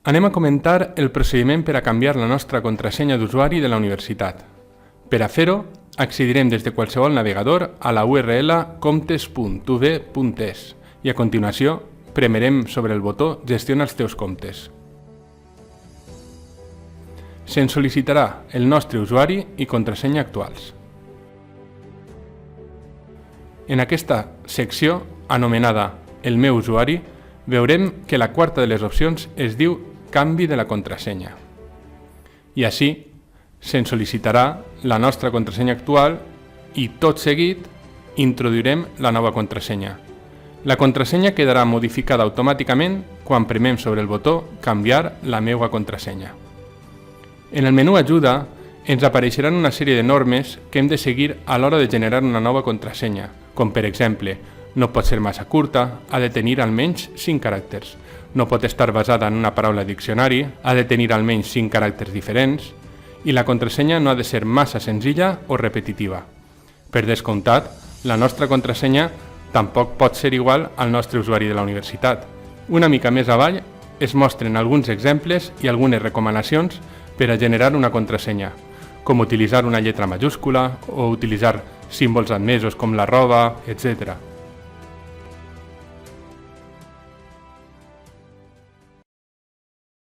Anem a comentar el procediment per a canviar la nostra contrasenya d'usuari de la universitat. Per a fer-ho, accedirem des de qualsevol navegador a la URL comptes.uv.es i a continuació premerem sobre el botó Gestiona els teus comptes. Se'ns sol·licitarà el nostre usuari i contrasenya actuals. En aquesta secció, anomenada El meu usuari, veurem que la quarta de les opcions es diu Canvi de la contrasenya. I així se'ns sol·licitarà la nostra contrasenya actual i tot seguit introduirem la nova contrasenya. La contrasenya quedarà modificada automàticament quan premem sobre el botó Canviar la meva contrasenya. En el menú Ajuda ens apareixeran una sèrie de normes que hem de seguir a l'hora de generar una nova contrasenya, com per exemple, no pot ser massa curta, ha de tenir almenys 5 caràcters, no pot estar basada en una paraula diccionari, ha de tenir almenys 5 caràcters diferents, i la contrasenya no ha de ser massa senzilla o repetitiva. Per descomptat, la nostra contrasenya tampoc pot ser igual al nostre usuari de la universitat. Una mica més avall es mostren alguns exemples i algunes recomanacions per a generar una contrasenya, com utilitzar una lletra majúscula o utilitzar símbols admesos com l'arroba, etc.